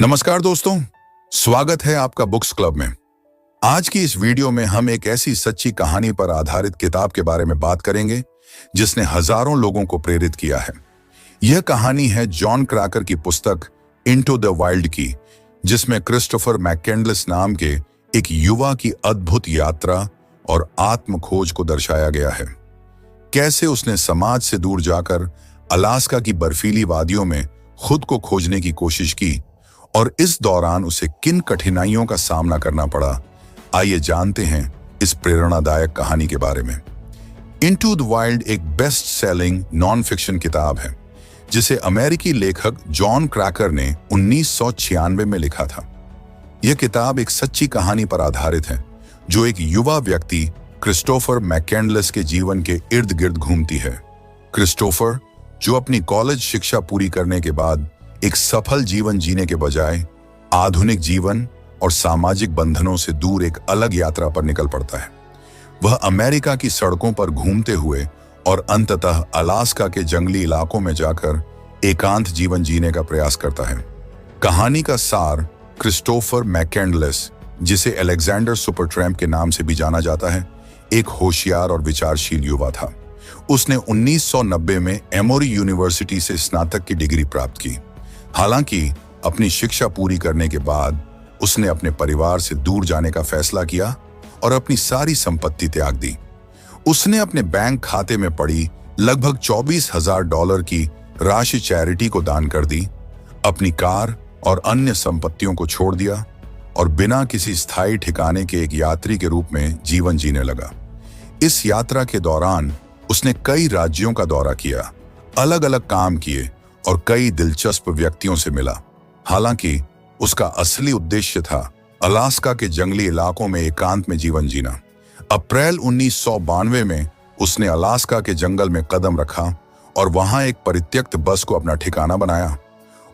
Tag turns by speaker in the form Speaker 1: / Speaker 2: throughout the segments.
Speaker 1: नमस्कार दोस्तों, स्वागत है आपका बुक्स क्लब में। आज की इस वीडियो में हम एक ऐसी सच्ची कहानी पर आधारित किताब के बारे में बात करेंगे जिसने हजारों लोगों को प्रेरित किया है। यह कहानी है जॉन क्रैकर की पुस्तक इनटू द वाइल्ड की, जिसमें क्रिस्टोफर मैककेंडलेस नाम के एक युवा की अद्भुत यात्रा और आत्म खोज को दर्शाया गया है। कैसे उसने समाज से दूर जाकर अलास्का की बर्फीली वादियों में खुद को खोजने की कोशिश की और इस दौरान उसे किन कठिनाइयों का सामना करना पड़ा। आइए जानते हैं इस प्रेरणादायक कहानी के बारे में। इनटू द वाइल्ड एक बेस्ट सेलिंग नॉन फिक्शन किताब है जिसे अमेरिकी लेखक जॉन क्रैकर ने 1996 में लिखा था। यह किताब एक सच्ची कहानी पर आधारित है जो एक युवा व्यक्ति क्रिस्टोफर मैककेंडलेस के जीवन के इर्द गिर्द घूमती है। क्रिस्टोफर, जो अपनी कॉलेज शिक्षा पूरी करने के बाद एक सफल जीवन जीने के बजाय आधुनिक जीवन और सामाजिक बंधनों से दूर एक अलग यात्रा पर निकल पड़ता है। वह अमेरिका की सड़कों पर घूमते हुए और अंततः अलास्का के जंगली इलाकों में जाकर एकांत जीवन जीने का प्रयास करता है। कहानी का सार, क्रिस्टोफर मैककेंडलेस, जिसे अलेक्जेंडर सुपरट्रैम्प के नाम से भी जाना जाता है, एक होशियार और विचारशील युवा था। उसने 1990 में एमोरी यूनिवर्सिटी से स्नातक की डिग्री प्राप्त की। हालांकि अपनी शिक्षा पूरी करने के बाद उसने अपने परिवार से दूर जाने का फैसला किया और अपनी सारी संपत्ति त्याग दी। उसने अपने बैंक खाते में पड़ी लगभग $24,000 की राशि चैरिटी को दान कर दी, अपनी कार और अन्य संपत्तियों को छोड़ दिया और बिना किसी स्थायी ठिकाने के एक यात्री के रूप में जीवन जीने लगा। इस यात्रा के दौरान उसने कई राज्यों का दौरा किया, अलग अलग काम किए और कई दिलचस्प व्यक्तियों से मिला। हालांकि उसका असली उद्देश्य था अलास्का के जंगली इलाकों में एकांत में जीवन जीना। अप्रैल 1992 में उसने अलास्का के जंगल में कदम रखा और वहां एक परित्यक्त बस को अपना ठिकाना बनाया।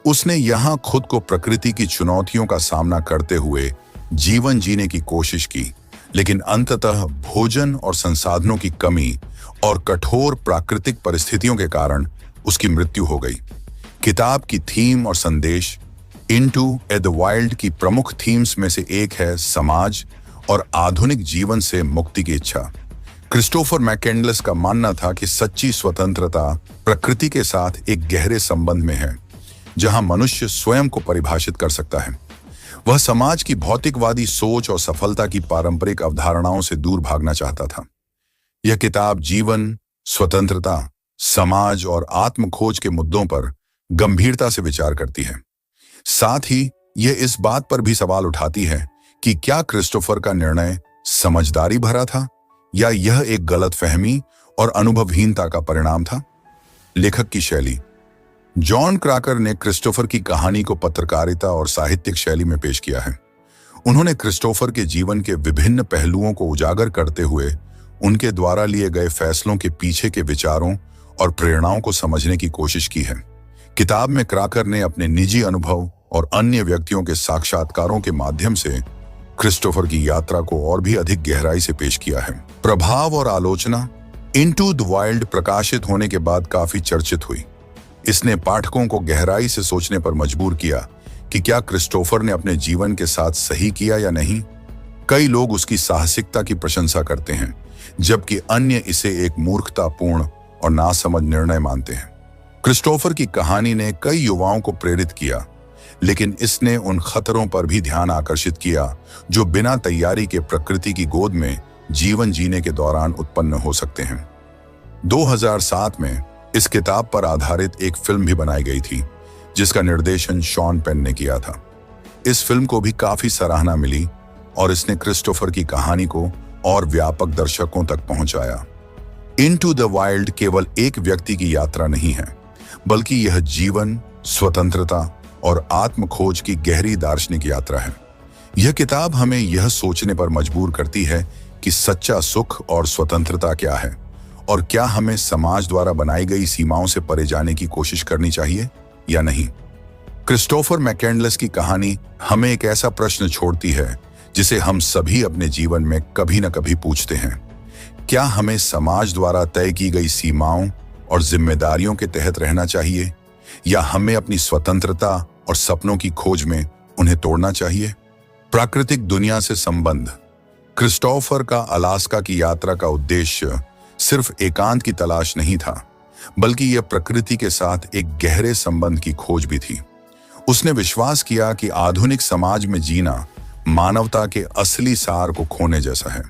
Speaker 1: उसने यहां खुद को प्रकृति की चुनौतियों का सामना करते हुए जीवन जीने की कोशिश की, लेकिन अंततः भोजन और संसाधनों की कमी और कठोर प्राकृतिक परिस्थितियों के कारण उसकी मृत्यु हो गई। किताब की थीम और संदेश, इनटू द वाइल्ड की प्रमुख थीम्स में से एक है समाज और आधुनिक जीवन से मुक्ति की इच्छा। क्रिस्टोफर मैककेंडलेस का मानना था कि सच्ची स्वतंत्रता प्रकृति के साथ एक गहरे संबंध में है, जहां मनुष्य स्वयं को परिभाषित कर सकता है। वह समाज की भौतिकवादी सोच और सफलता की पारंपरिक अवधारणाओं से दूर भागना चाहता था। यह किताब जीवन, स्वतंत्रता, समाज और आत्म खोज के मुद्दों पर गंभीरता से विचार करती है। साथ ही यह इस बात पर भी सवाल उठाती है कि क्या क्रिस्टोफर का निर्णय समझदारी भरा था या यह एक गलतफहमी और अनुभवहीनता का परिणाम था। लेखक की शैली, जॉन क्रैकर ने क्रिस्टोफर की कहानी को पत्रकारिता और साहित्यिक शैली में पेश किया है। उन्होंने क्रिस्टोफर के जीवन के विभिन्न पहलुओं को उजागर करते हुए उनके द्वारा लिए गए फैसलों के पीछे के विचारों और प्रेरणाओं को समझने की कोशिश की है। किताब में क्रैकर ने अपने निजी अनुभव और अन्य व्यक्तियों के साक्षात्कारों के माध्यम से क्रिस्टोफर की यात्रा को और भी अधिक गहराई से पेश किया है। प्रभाव और आलोचना, इनटू द वाइल्ड प्रकाशित होने के बाद काफी चर्चित हुई। इसने पाठकों को गहराई से सोचने पर मजबूर किया कि क्या क्रिस्टोफर ने अपने जीवन के साथ सही किया या नहीं। कई लोग उसकी साहसिकता की प्रशंसा करते हैं, जबकि अन्य इसे एक मूर्खतापूर्ण और नासमझ निर्णय मानते हैं। क्रिस्टोफर की कहानी ने कई युवाओं को प्रेरित किया, लेकिन इसने उन खतरों पर भी ध्यान आकर्षित किया जो बिना तैयारी के प्रकृति की गोद में जीवन जीने के दौरान उत्पन्न हो सकते हैं। 2007 में इस किताब पर आधारित एक फिल्म भी बनाई गई थी, जिसका निर्देशन शॉन पेन ने किया था। इस फिल्म को भी काफी सराहना मिली और इसने क्रिस्टोफर की कहानी को और व्यापक दर्शकों तक पहुंचाया। इनटू द वाइल्ड केवल एक व्यक्ति की यात्रा नहीं है, बल्कि यह जीवन, स्वतंत्रता और आत्म खोज की गहरी दार्शनिक यात्रा है। यह किताब हमें यह सोचने पर मजबूर करती है कि सच्चा सुख और स्वतंत्रता क्या है और क्या हमें समाज द्वारा बनाई गई सीमाओं से परे जाने की कोशिश करनी चाहिए या नहीं। क्रिस्टोफर मैककेंडलेस की कहानी हमें एक ऐसा प्रश्न छोड़ती है जिसे हम सभी अपने जीवन में कभी न कभी पूछते हैं। क्या हमें समाज द्वारा तय की गई सीमाओं और जिम्मेदारियों के तहत रहना चाहिए या हमें अपनी स्वतंत्रता और सपनों की खोज में उन्हें तोड़ना चाहिए। प्राकृतिक दुनिया से संबंध। क्रिस्टोफर का अलास्का की यात्रा का उद्देश्य सिर्फ एकांत की तलाश नहीं था, बल्कि यह प्रकृति के साथ एक गहरे संबंध की खोज भी थी। उसने विश्वास किया कि आधुनिक समाज में जीना मानवता के असली सार को खोने जैसा है।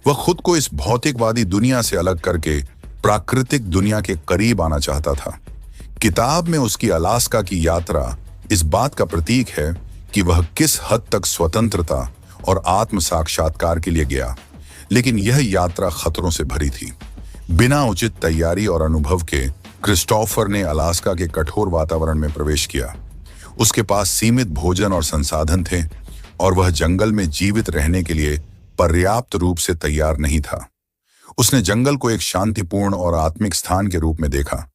Speaker 1: वह खुद को इस भौतिकवादी दुनिया से अलग करके प्राकृतिक दुनिया के करीब आना चाहता था। किताब में उसकी अलास्का की यात्रा इस बात का प्रतीक है कि वह किस हद तक स्वतंत्रता और आत्म साक्षात्कार के लिए गया, लेकिन यह यात्रा खतरों से भरी थी। बिना उचित तैयारी और अनुभव के क्रिस्टोफर ने अलास्का के कठोर वातावरण में प्रवेश किया। उसके पास सीमित भोजन और संसाधन थे और वह जंगल में जीवित रहने के लिए पर्याप्त रूप से तैयार नहीं था। उसने जंगल को एक शांतिपूर्ण और आत्मिक स्थान के रूप में देखा,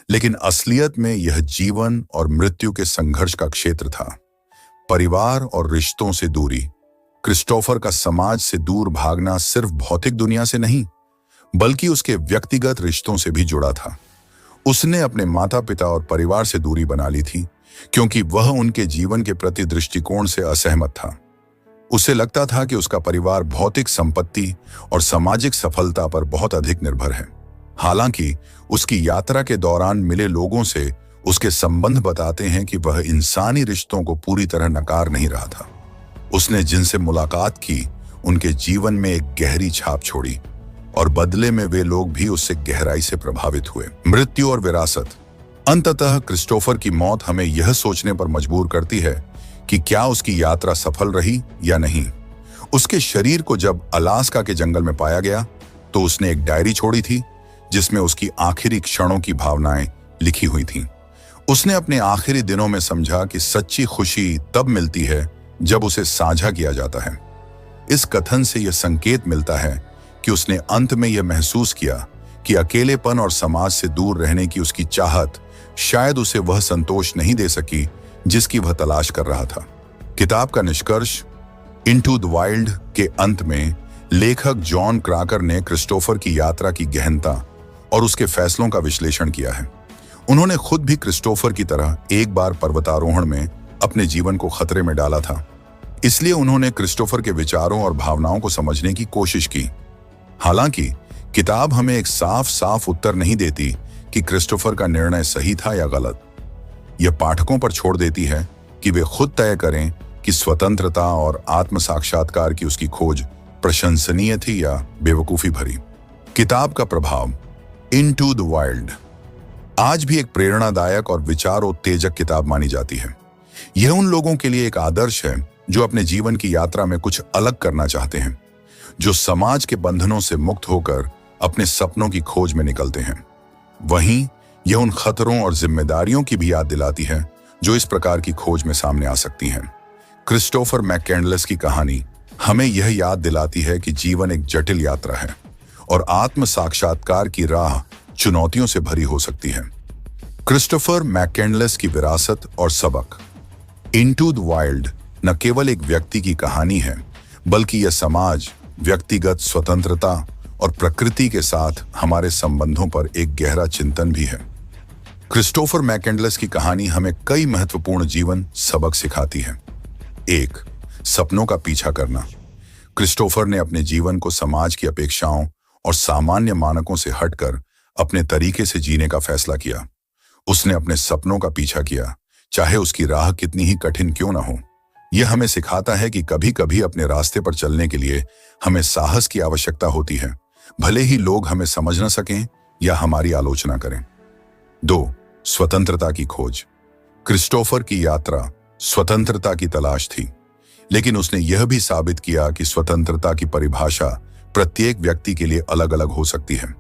Speaker 1: लेकिन असलियत में यह जीवन और मृत्यु के संघर्ष का क्षेत्र था। परिवार और रिश्तों से दूरी। क्रिस्टोफर का समाज से दूर भागना सिर्फ भौतिक दुनिया से नहीं, बल्कि उसके व्यक्तिगत रिश्तों से भी जुड़ा था। उसने अपने माता पिता और परिवार से दूरी बना ली थी, क्योंकि वह उनके जीवन के प्रति दृष्टिकोण से असहमत था। उसे लगता था कि उसका परिवार भौतिक संपत्ति और सामाजिक सफलता पर बहुत अधिक निर्भर है। हालांकि उसकी यात्रा के दौरान मिले लोगों से उसके संबंध बताते हैं कि वह इंसानी रिश्तों को पूरी तरह नकार नहीं रहा था। उसने जिनसे मुलाकात की उनके जीवन में एक गहरी छाप छोड़ी और बदले में वे लोग भी उससे गहराई से प्रभावित हुए। मृत्यु और विरासत। अंततः क्रिस्टोफर की मौत हमें यह सोचने पर मजबूर करती है कि क्या उसकी यात्रा सफल रही या नहीं। उसके शरीर को जब अलास्का के जंगल में पाया गया तो उसने एक डायरी छोड़ी थी जिसमें उसकी आखिरी क्षणों की भावनाएं लिखी हुई थीं। उसने अपने आखिरी दिनों में समझा कि सच्ची खुशी तब मिलती है जब उसे साझा किया जाता है। इस कथन से यह संकेत मिलता है कि उसने अंत में यह महसूस किया कि अकेलेपन और समाज से दूर रहने की उसकी चाहत शायद उसे वह संतोष नहीं दे सकी जिसकी वह तलाश कर रहा था। किताब का निष्कर्ष। इनटू द वाइल्ड के अंत में लेखक जॉन क्राकर ने क्रिस्टोफर की यात्रा की गहनता और उसके फैसलों का विश्लेषण किया है। उन्होंने खुद भी क्रिस्टोफर की तरह एक बार पर्वतारोहण में अपने जीवन को खतरे में डाला था, इसलिए उन्होंने क्रिस्टोफर के विचारों और भावनाओं को समझने की कोशिश की। हालांकि किताब हमें एक साफ उत्तर नहीं देती कि क्रिस्टोफर का निर्णय सही था या गलत। यह पाठकों पर छोड़ देती है कि वे खुद तय करें कि स्वतंत्रता और आत्म साक्षात्कार की उसकी खोज प्रशंसनीय थी या बेवकूफी भरी। किताब का प्रभाव। इनटू द वाइल्ड आज भी एक प्रेरणादायक और विचारोत्तेजक किताब मानी जाती है। यह उन लोगों के लिए एक आदर्श है जो अपने जीवन की यात्रा में कुछ अलग करना चाहते हैं, जो समाज के बंधनों से मुक्त होकर अपने सपनों की खोज में निकलते हैं। वहीं यह उन खतरों और जिम्मेदारियों की भी याद दिलाती है जो इस प्रकार की खोज में सामने आ सकती हैं। क्रिस्टोफर मैककैंडलेस की कहानी हमें यह याद दिलाती है कि जीवन एक जटिल यात्रा है और आत्म साक्षात्कार की राह चुनौतियों से भरी हो सकती है। क्रिस्टोफर मैककैंडलेस की विरासत और सबक। इनटू द वाइल्ड न केवल एक व्यक्ति की कहानी है, बल्कि यह समाज, व्यक्तिगत स्वतंत्रता और प्रकृति के साथ हमारे संबंधों पर एक गहरा चिंतन भी है। क्रिस्टोफर मैककैंडलेस की कहानी हमें कई महत्वपूर्ण जीवन सबक सिखाती है। 1. सपनों का पीछा करना। क्रिस्टोफर ने अपने जीवन को समाज की अपेक्षाओं और सामान्य मानकों से हटकर अपने तरीके से जीने का फैसला किया। उसने अपने सपनों का पीछा किया, चाहे उसकी राह कितनी ही कठिन क्यों ना हो। यह हमें सिखाता है कि कभी कभी अपने रास्ते पर चलने के लिए हमें साहस की आवश्यकता होती है, भले ही लोग हमें समझ न सकें या हमारी आलोचना करें। 2. स्वतंत्रता की खोज। क्रिस्टोफर की यात्रा स्वतंत्रता की तलाश थी, लेकिन उसने यह भी साबित किया कि स्वतंत्रता की परिभाषा प्रत्येक व्यक्ति के लिए अलग अलग हो सकती है।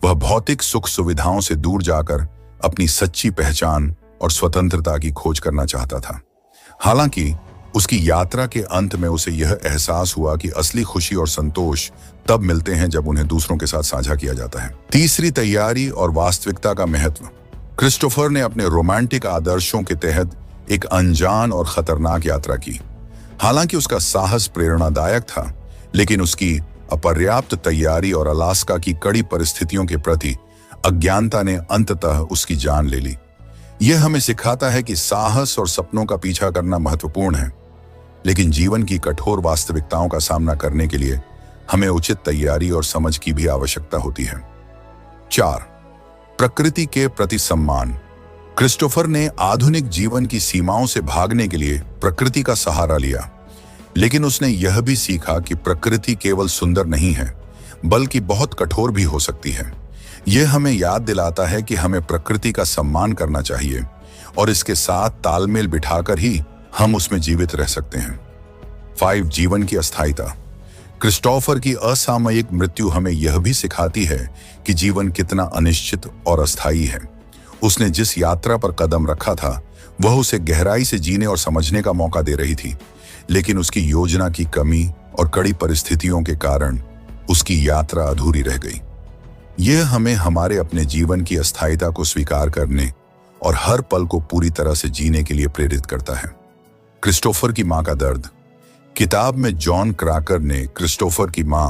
Speaker 1: वह भौतिक सुख सुविधाओं से दूर जाकर अपनी सच्ची पहचान और स्वतंत्रता की खोज करना चाहता था। हालांकि उसकी यात्रा के अंत में उसे यह एहसास हुआ कि असली खुशी और संतोष तब मिलते हैं जब उन्हें दूसरों के साथ साझा किया जाता है। 3. तैयारी और वास्तविकता का महत्व। क्रिस्टोफर ने अपने रोमांटिक आदर्शों के तहत एक अनजान और खतरनाक यात्रा की। हालांकि उसका साहस प्रेरणादायक था, लेकिन उसकी अपर्याप्त तैयारी और अलास्का की कड़ी परिस्थितियों के प्रति अज्ञानता ने अंततः उसकी जान ले ली। यह हमें सिखाता है कि साहस और सपनों का पीछा करना महत्वपूर्ण है, लेकिन जीवन की कठोर वास्तविकताओं का सामना करने के लिए हमें उचित तैयारी और समझ की भी आवश्यकता होती है। 4. प्रकृति के प्रति सम्मान। क्रिस्टोफर ने आधुनिक जीवन की सीमाओं से भागने के लिए प्रकृति का सहारा लिया, लेकिन उसने यह भी सीखा कि प्रकृति केवल सुंदर नहीं है, बल्कि बहुत कठोर भी हो सकती है। यह हमें याद दिलाता है कि हमें प्रकृति का सम्मान करना चाहिए और इसके साथ तालमेल बिठाकर ही हम उसमें जीवित रह सकते हैं। 5. जीवन की अस्थायीता। क्रिस्टोफर की असामयिक मृत्यु हमें यह भी सिखाती है कि जीवन कितना अनिश्चित और अस्थायी है। उसने जिस यात्रा पर कदम रखा था वह उसे गहराई से जीने और समझने का मौका दे रही थी, लेकिन उसकी योजना की कमी और कड़ी परिस्थितियों के कारण उसकी यात्रा अधूरी रह गई। यह हमें हमारे अपने जीवन की अस्थायीता को स्वीकार करने और हर पल को पूरी तरह से जीने के लिए प्रेरित करता है। क्रिस्टोफर की मां का दर्द। किताब में जॉन क्रैकर ने क्रिस्टोफर की मां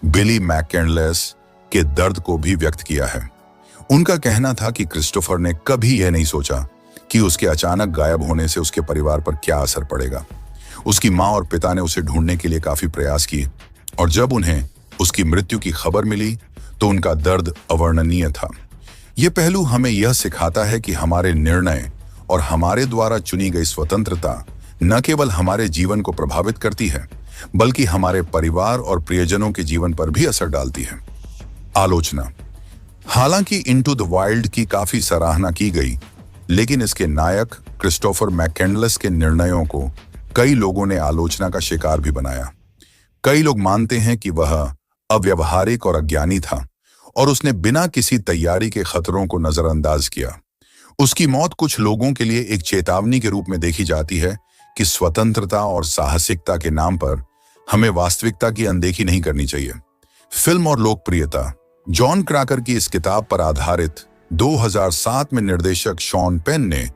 Speaker 1: बिली मैककेंडलेस के दर्द को भी व्यक्त किया है। उनका कहना था कि क्रिस्टोफर ने कभी यह नहीं सोचा कि उसके अचानक गायब होने से उसके परिवार पर क्या असर पड़ेगा। उसकी मां और पिता ने उसे ढूंढने के लिए काफी प्रयास किए और जब उन्हें उसकी मृत्यु की खबर मिली तो उनका दर्द अवर्णनीय था। यह पहलू हमें यह सिखाता है कि हमारे निर्णय और हमारे द्वारा चुनी गई स्वतंत्रता न केवल हमारे जीवन को प्रभावित करती है, बल्कि हमारे परिवार और प्रियजनों के जीवन पर भी असर डालती है। आलोचना। हालांकि इनटू द वाइल्ड की काफी सराहना की गई, लेकिन इसके नायक क्रिस्टोफर मैककेंडलेस के निर्णयों को कई लोगों ने आलोचना का शिकार भी बनाया। कई लोग मानते हैं कि वह अव्यवहारिक और अज्ञानी था और उसने बिना किसी तैयारी के खतरों को नजरअंदाज किया। उसकी मौत कुछ लोगों के लिए एक चेतावनी के रूप में देखी जाती है कि स्वतंत्रता और साहसिकता के नाम पर हमें वास्तविकता की अनदेखी नहीं करनी चाहिए। फिल्म और लोकप्रियता। जॉन क्रैकर की इस किताब पर आधारित 2007 में निर्देशक शॉन पेन ने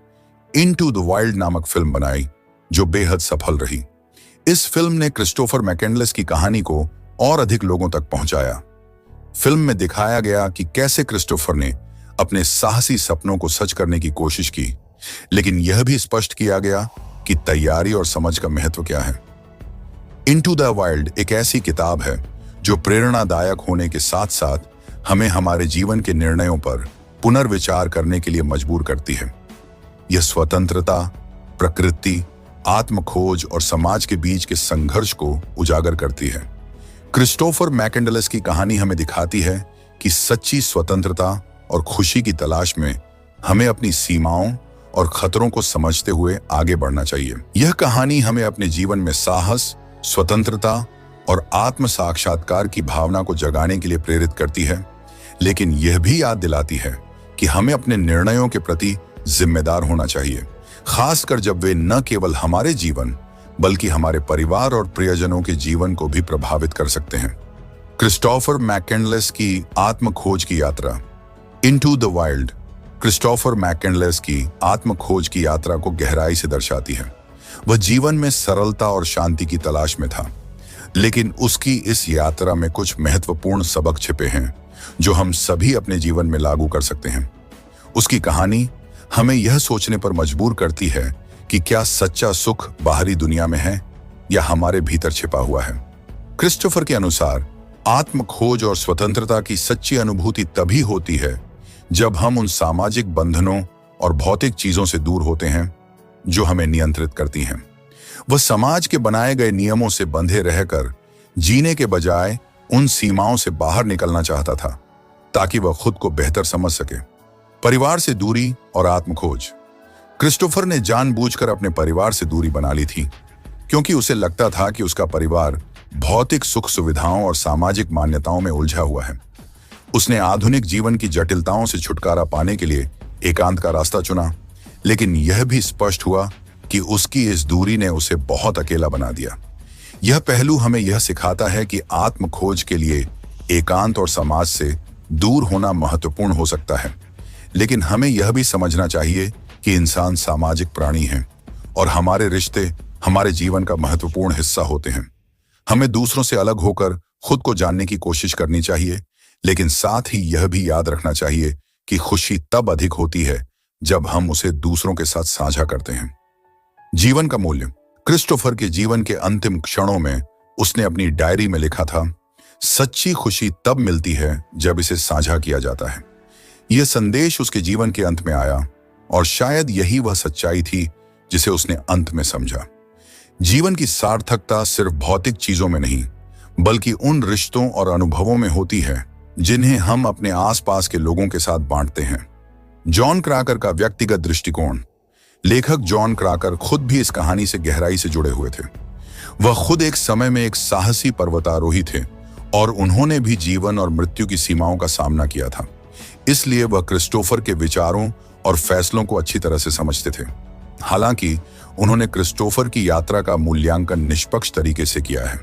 Speaker 1: इनटू द वाइल्ड नामक फिल्म बनाई, जो बेहद सफल रही। इस फिल्म ने क्रिस्टोफर मैककेंडलेस की कहानी को और अधिक लोगों तक पहुंचाया। फिल्म में दिखाया गया कि कैसे क्रिस्टोफर ने अपने साहसी सपनों को सच करने की कोशिश की, लेकिन यह भी स्पष्ट किया गया कि तैयारी और समझ का महत्व क्या है। इनटू द वाइल्ड एक ऐसी किताब है जो प्रेरणादायक होने के साथ साथ हमें हमारे जीवन के निर्णयों पर पुनर्विचार करने के लिए मजबूर करती है। यह स्वतंत्रता, प्रकृति, आत्मखोज और समाज के बीच के संघर्ष को उजागर करती है। क्रिस्टोफर मैककेंडलेस की कहानी हमें दिखाती है कि सच्ची स्वतंत्रता और खुशी की तलाश में हमें अपनी सीमाओं और खतरों को समझते हुए आगे बढ़ना चाहिए। यह कहानी हमें अपने जीवन में साहस, स्वतंत्रता और आत्म साक्षात्कार की भावना को जगाने के लिए प्रेरित करती है, लेकिन यह भी याद दिलाती है कि हमें अपने निर्णयों के प्रति जिम्मेदार होना चाहिए, खासकर जब वे न केवल हमारे जीवन बल्कि हमारे परिवार और प्रियजनों के जीवन को भी प्रभावित कर सकते हैं। क्रिस्टोफर मैककेंडलेस की आत्मखोज की यात्रा। इनटू द वाइल्ड क्रिस्टोफर मैककेंडलेस की आत्मखोज की यात्रा को गहराई से दर्शाती है। वह जीवन में सरलता और शांति की तलाश में था, लेकिन उसकी इस यात्रा में कुछ महत्वपूर्ण सबक छिपे हैं जो हम सभी अपने जीवन में लागू कर सकते हैं। उसकी कहानी हमें यह सोचने पर मजबूर करती है कि क्या सच्चा सुख बाहरी दुनिया में है या हमारे भीतर छिपा हुआ है। क्रिस्टोफर के अनुसार आत्मखोज और स्वतंत्रता की सच्ची अनुभूति तभी होती है जब हम उन सामाजिक बंधनों और भौतिक चीजों से दूर होते हैं जो हमें नियंत्रित करती हैं। वह समाज के बनाए गए नियमों से बंधे रहकर जीने के बजाय उन सीमाओं से बाहर निकलना चाहता था ताकि वह खुद को बेहतर समझ सके। परिवार से दूरी और आत्मखोज। क्रिस्टोफर ने जानबूझकर अपने परिवार से दूरी बना ली थी क्योंकि उसे लगता था कि उसका परिवार भौतिक सुख सुविधाओं और सामाजिक मान्यताओं में उलझा हुआ है। उसने आधुनिक जीवन की जटिलताओं से छुटकारा पाने के लिए एकांत का रास्ता चुना, लेकिन यह भी स्पष्ट हुआ कि उसकी इस दूरी ने उसे बहुत अकेला बना दिया। यह पहलू हमें यह सिखाता है कि आत्मखोज के लिए एकांत और समाज से दूर होना महत्वपूर्ण हो सकता है, लेकिन हमें यह भी समझना चाहिए कि इंसान सामाजिक प्राणी हैं और हमारे रिश्ते हमारे जीवन का महत्वपूर्ण हिस्सा होते हैं। हमें दूसरों से अलग होकर खुद को जानने की कोशिश करनी चाहिए, लेकिन साथ ही यह भी याद रखना चाहिए कि खुशी तब अधिक होती है जब हम उसे दूसरों के साथ साझा करते हैं। जीवन का मूल्य। क्रिस्टोफर के जीवन के अंतिम क्षणों में उसने अपनी डायरी में लिखा था, सच्ची खुशी तब मिलती है जब इसे साझा किया जाता है। यह संदेश उसके जीवन के अंत में आया और शायद यही वह सच्चाई थी जिसे उसने अंत में समझा। जीवन की सार्थकता सिर्फ भौतिक चीजों में नहीं, बल्कि उन रिश्तों और अनुभवों में होती है जिन्हें हम अपने आसपास के लोगों के साथ बांटते हैं। जॉन क्रैकर का व्यक्तिगत दृष्टिकोण। लेखक जॉन क्रैकर खुद भी इस कहानी से गहराई से जुड़े हुए थे। वह खुद एक समय में एक साहसी पर्वतारोही थे और उन्होंने भी जीवन और मृत्यु की सीमाओं का सामना किया था। इसलिए वह क्रिस्टोफर के विचारों और फैसलों को अच्छी तरह से समझते थे। हालांकि उन्होंने क्रिस्टोफर की यात्रा का मूल्यांकन निष्पक्ष तरीके से किया है।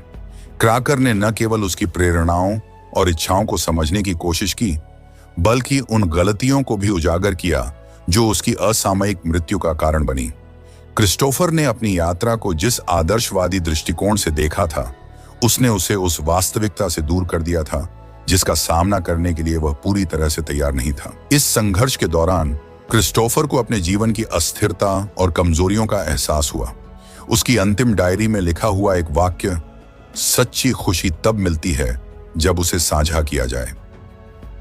Speaker 1: क्रैकर ने न केवल उसकी प्रेरणाओं और इच्छाओं को समझने की कोशिश की, बल्कि उन गलतियों को भी उजागर किया जो उसकी असामयिक मृत्यु का कारण बनी। क्रिस्टोफर ने अपनी यात्रा को जिस आदर्शवादी दृष्टिकोण से देखा था, उसने उसे उस वास्तविकता से दूर कर दिया था जिसका सामना करने के लिए वह पूरी तरह से तैयार नहीं था। इस संघर्ष के दौरान क्रिस्टोफर को अपने जीवन की अस्थिरता और कमजोरियों का एहसास हुआ। उसकी अंतिम डायरी में लिखा हुआ एक वाक्य, सच्ची खुशी तब मिलती है जब उसे साझा किया जाए,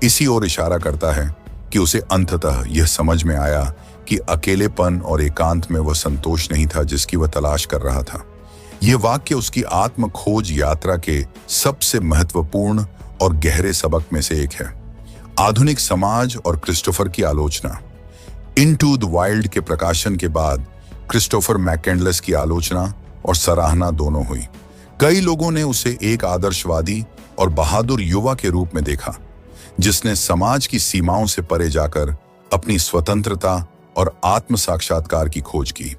Speaker 1: इसी ओर इशारा करता है कि उसे अंततः यह समझ में आया कि अकेलेपन और एकांत में वह संतोष नहीं था जिसकी वह तलाश कर रहा था। यह वाक्य उसकी आत्म खोज यात्रा के सबसे महत्वपूर्ण और गहरे सबक में से एक है। आधुनिक समाज और क्रिस्टोफर की आलोचना। इनटू द वाइल्ड के प्रकाशन के बाद क्रिस्टोफर मैकेंडलेस की आलोचना और सराहना दोनों हुई। कई लोगों ने उसे एक आदर्शवादी और बहादुर युवा के रूप में देखा, जिसने समाज की सीमाओं से परे जाकर अपनी स्वतंत्रता और आत्म साक्षात्कार की खोज की।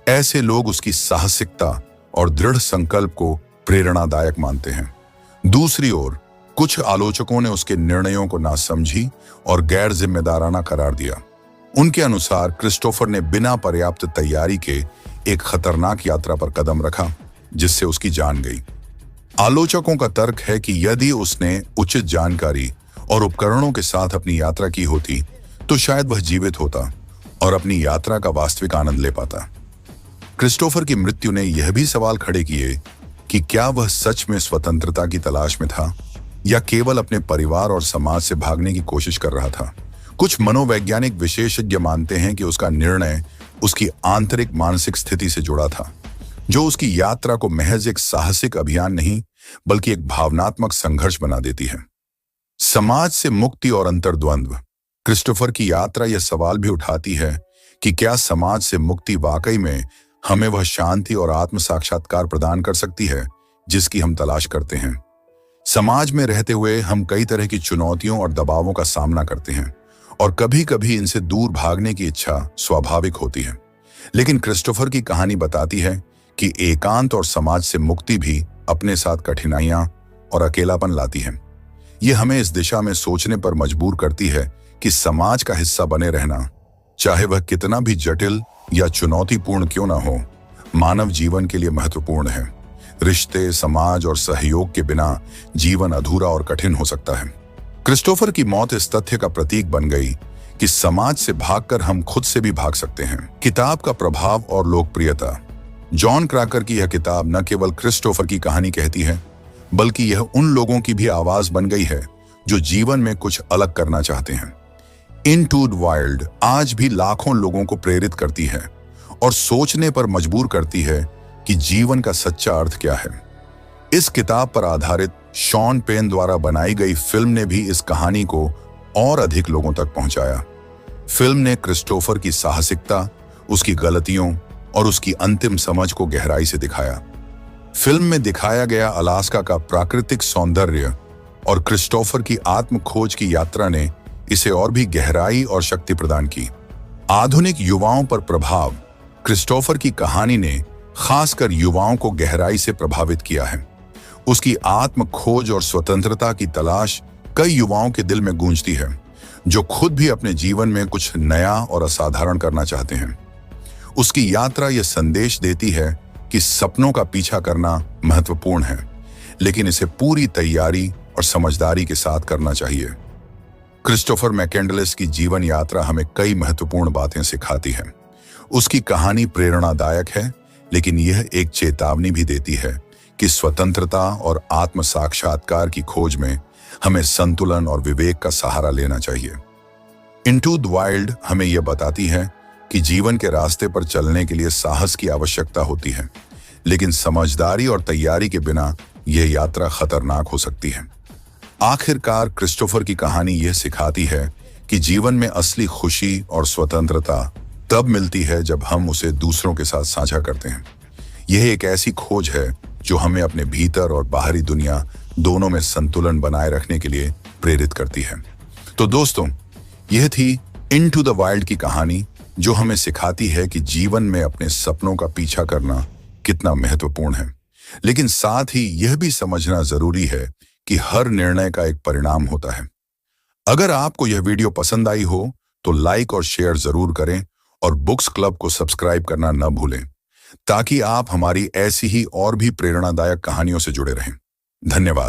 Speaker 1: ऐसे लोग उसकी साहसिकता और दृढ़ संकल्प को प्रेरणादायक मानते हैं। दूसरी ओर कुछ आलोचकों ने उसके निर्णयों को नासमझी और गैर जिम्मेदाराना करार दिया। उनके अनुसार क्रिस्टोफर ने बिना पर्याप्त तैयारी के एक खतरनाक यात्रा पर कदम रखा, जिससे उसकी जान गई। आलोचकों का तर्क है कि यदि उसने उचित जानकारी और उपकरणों के साथ अपनी यात्रा की होती तो शायद वह जीवित होता और अपनी यात्रा का वास्तविक आनंद ले पाता। क्रिस्टोफर की मृत्यु ने यह भी सवाल खड़े किए कि क्या वह सच में स्वतंत्रता की तलाश में था या केवल अपने परिवार और समाज से भागने की कोशिश कर रहा था। कुछ मनोवैज्ञानिक विशेषज्ञ मानते हैं कि उसका निर्णय उसकी आंतरिक मानसिक स्थिति से जुड़ा था, जो उसकी यात्रा को महज एक साहसिक अभियान नहीं बल्कि एक भावनात्मक संघर्ष बना देती है। समाज से मुक्ति और अंतर्द्वंद्व। क्रिस्टोफर की यात्रा यह सवाल भी उठाती है कि क्या समाज से मुक्ति वाकई में हमें वह शांति और आत्म साक्षात्कार प्रदान कर सकती है जिसकी हम तलाश करते हैं। समाज में रहते हुए हम कई तरह की चुनौतियों और दबावों का सामना करते हैं और कभी-कभी इनसे दूर भागने की इच्छा स्वाभाविक होती है। लेकिन क्रिस्टोफर की कहानी बताती है कि एकांत और समाज से मुक्ति भी अपने साथ कठिनाइयां और अकेलापन लाती है। यह हमें इस दिशा में सोचने पर मजबूर करती है कि समाज का हिस्सा बने रहना, चाहे वह कितना भी जटिल या चुनौतीपूर्ण क्यों ना हो, मानव जीवन के लिए महत्वपूर्ण है। रिश्ते, समाज और सहयोग के बिना जीवन अधूरा और कठिन हो सकता है। क्रिस्टोफर की मौत इस तथ्य का प्रतीक बन गई कि समाज से भागकर हम खुद से भी भाग सकते हैं। किताब का प्रभाव और लोकप्रियता। जॉन क्रैकर की यह किताब न केवल क्रिस्टोफर की कहानी कहती है, बल्कि यह उन लोगों की भी आवाज बन गई है जो जीवन में कुछ अलग करना चाहते हैं। इनटू द वाइल्ड आज भी लाखों लोगों को प्रेरित करती है और सोचने पर मजबूर करती है कि जीवन का सच्चा अर्थ क्या है। इस किताब पर आधारित शॉन पेन द्वारा बनाई गई फिल्म ने भी इस कहानी को और अधिक लोगों तक पहुंचाया। फिल्म ने क्रिस्टोफर की साहसिकता, उसकी गलतियों और उसकी अंतिम समझ को गहराई से दिखाया। फिल्म में दिखाया गया अलास्का का प्राकृतिक सौंदर्य और क्रिस्टोफर की आत्म खोज की यात्रा ने इसे और भी गहराई और शक्ति प्रदान की। आधुनिक युवाओं पर प्रभाव। क्रिस्टोफर की कहानी ने खासकर युवाओं को गहराई से प्रभावित किया है। उसकी आत्म खोज और स्वतंत्रता की तलाश कई युवाओं के दिल में गूंजती है, जो खुद भी अपने जीवन में कुछ नया और असाधारण करना चाहते हैं। उसकी यात्रा यह संदेश देती है कि सपनों का पीछा करना महत्वपूर्ण है, लेकिन इसे पूरी तैयारी और समझदारी के साथ करना चाहिए। क्रिस्टोफर मैकेंडलेस की जीवन यात्रा हमें कई महत्वपूर्ण बातें सिखाती है। उसकी कहानी प्रेरणादायक है, लेकिन यह एक चेतावनी भी देती है कि स्वतंत्रता और आत्म साक्षात्कार की खोज में हमें संतुलन और विवेक का सहारा लेना चाहिए। इनटू द वाइल्ड हमें यह बताती है कि जीवन के रास्ते पर चलने के लिए साहस की आवश्यकता होती है, लेकिन समझदारी और तैयारी के बिना यह यात्रा खतरनाक हो सकती है। आखिरकार क्रिस्टोफर की कहानी यह सिखाती है कि जीवन में असली खुशी और स्वतंत्रता तब मिलती है जब हम उसे दूसरों के साथ साझा करते हैं। यह एक ऐसी खोज है जो हमें अपने भीतर और बाहरी दुनिया दोनों में संतुलन बनाए रखने के लिए प्रेरित करती है। तो दोस्तों, यह थी इनटू द वाइल्ड की कहानी, जो हमें सिखाती है कि जीवन में अपने सपनों का पीछा करना कितना महत्वपूर्ण है, लेकिन साथ ही यह भी समझना जरूरी है कि हर निर्णय का एक परिणाम होता है। अगर आपको यह वीडियो पसंद आई हो तो लाइक और शेयर जरूर करें और बुक्स क्लब को सब्सक्राइब करना न भूलें, ताकि आप हमारी ऐसी ही और भी प्रेरणादायक कहानियों से जुड़े रहें। धन्यवाद।